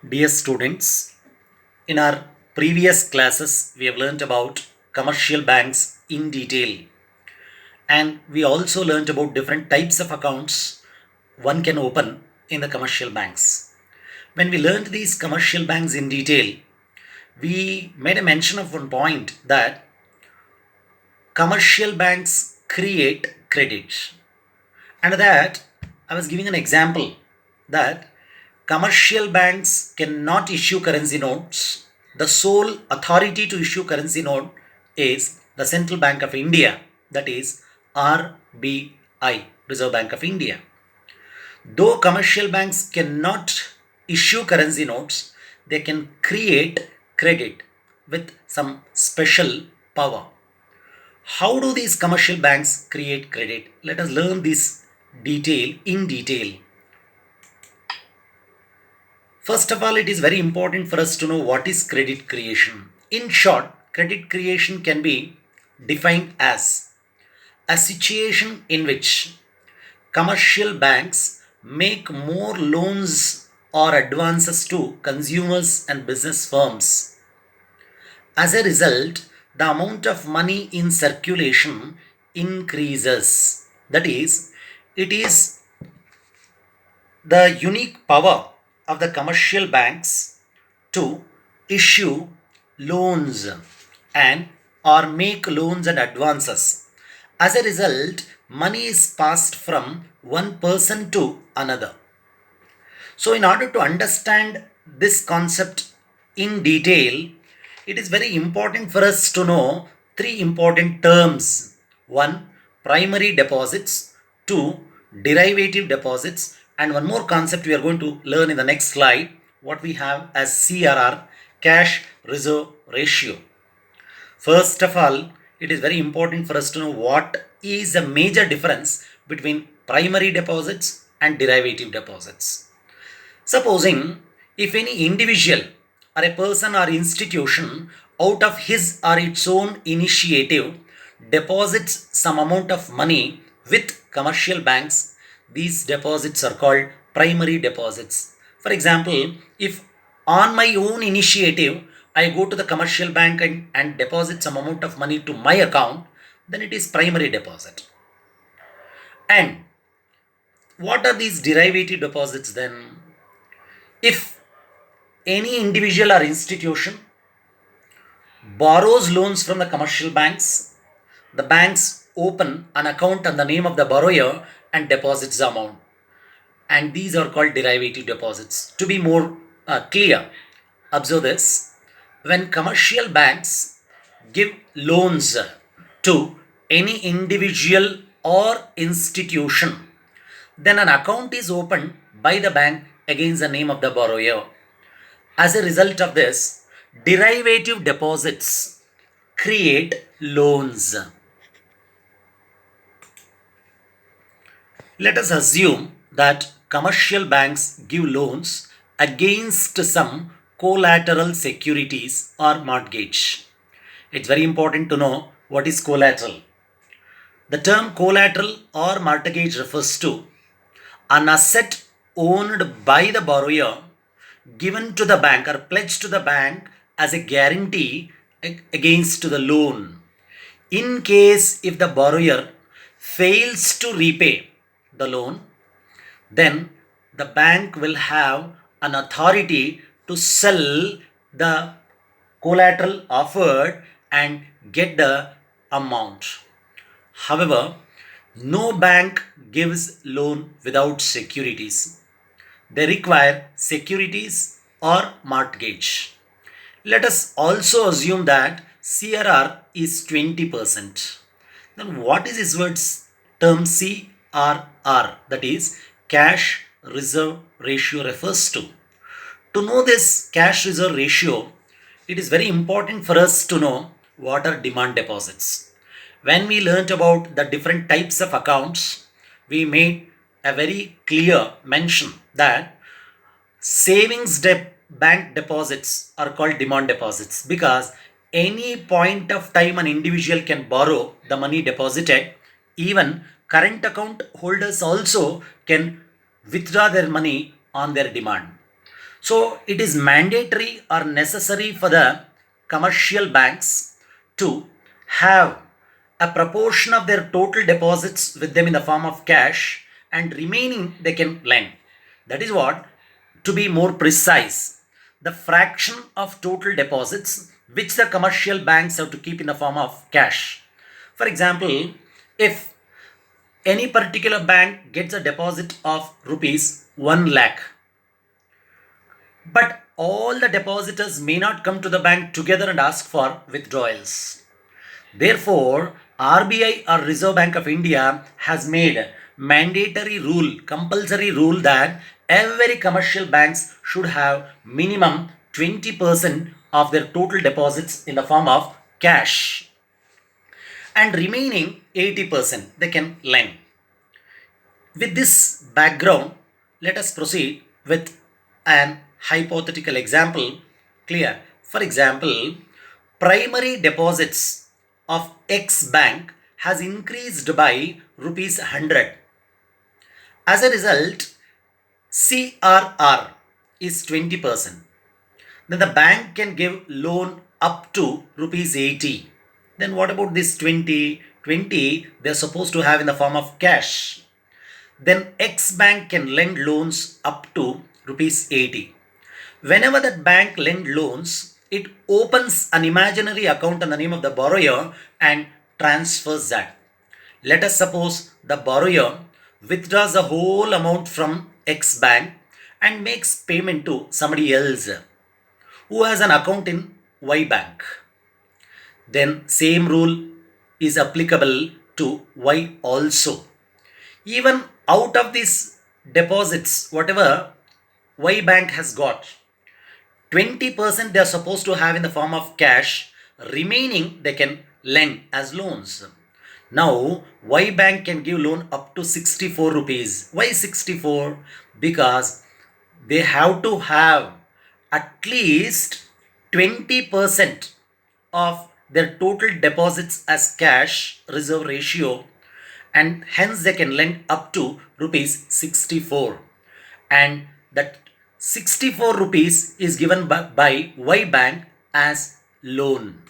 Dear students, in our previous classes, we have learnt about commercial banks in detail, and we also learnt about different types of accounts one can open in the commercial banks. When we learnt these commercial banks in detail, we made a mention of one point that commercial banks create credit. And that I was giving an example that commercial banks cannot issue currency notes. The sole authority to issue currency note is the Central Bank of India, that is RBI, Reserve Bank of India. Though commercial banks cannot issue currency notes, they can create credit with some special power. How do these commercial banks create credit? Let us learn this in detail. First of all, it is very important for us to know what is credit creation. In short, credit creation can be defined as a situation in which commercial banks make more loans or advances to consumers and business firms. As a result, the amount of money in circulation increases. That is, it is the unique power of the commercial banks to issue loans and or make loans and advances. As a result, money is passed from one person to another. So, in order to understand this concept in detail, it is very important for us to know three important terms. One, primary deposits. Two, derivative deposits. And one more concept we are going to learn in the next slide, what we have as CRR, cash reserve ratio. First of all, it is very important for us to know what is the major difference between primary deposits and derivative deposits. Supposing if any individual or a person or institution out of his or its own initiative deposits some amount of money with commercial banks, these deposits are called primary deposits. For example, if on my own initiative I go to the commercial bank and deposit some amount of money to my account, then it is primary deposit. And what are these derivative deposits then? If any individual or institution borrows loans from the commercial banks, the banks open an account on the name of the borrower and deposits the amount. And these are called derivative deposits. To be more clear, observe this. When commercial banks give loans to any individual or institution, then an account is opened by the bank against the name of the borrower. As a result of this, derivative deposits create loans. Let us assume that commercial banks give loans against some collateral securities or mortgage. It's very important to know what is collateral. The term collateral or mortgage refers to an asset owned by the borrower given to the bank or pledged to the bank as a guarantee against the loan. In case if the borrower fails to repay the loan, then the bank will have an authority to sell the collateral offered and get the amount. However, no bank gives loan without securities. They require securities or mortgage. Let us also assume that CRR is 20%. Then what is this word's term CRR? That is cash reserve ratio refers to. To know this cash reserve ratio, it is very important for us to know what are demand deposits. When we learnt about the different types of accounts, we made a very clear mention that bank deposits are called demand deposits because any point of time an individual can borrow the money deposited. Even current account holders also can withdraw their money on their demand. So it is mandatory or necessary for the commercial banks to have a proportion of their total deposits with them in the form of cash, and remaining they can lend. That is what, to be more precise, the fraction of total deposits which the commercial banks have to keep in the form of cash. For example, if any particular bank gets a deposit of rupees 1 lakh, but all the depositors may not come to the bank together and ask for withdrawals. Therefore, RBI or Reserve Bank of India has made mandatory rule, compulsory rule that every commercial banks should have minimum 20% of their total deposits in the form of cash, and remaining 80% they can lend. With this background, let us proceed with an hypothetical example. Clear? For example, primary deposits of X bank has increased by rupees 100. As a result, CRR is 20%. Then the bank can give loan up to rupees 80. Then what about this 20? 20 they're supposed to have in the form of cash. Then X bank can lend loans up to rupees 80. Whenever that bank lend loans, it opens an imaginary account in the name of the borrower and transfers that. Let us suppose the borrower withdraws the whole amount from X bank and makes payment to somebody else who has an account in Y bank. Then same rule is applicable to Y also. Even out of these deposits, whatever Y bank has got, 20% they are supposed to have in the form of cash, remaining they can lend as loans. Now, Y bank can give loan up to 64 rupees. Why 64? Because they have to have at least 20% of their total deposits as cash reserve ratio, and hence they can lend up to rupees 64, and that 64 rupees is given by Y bank as loan.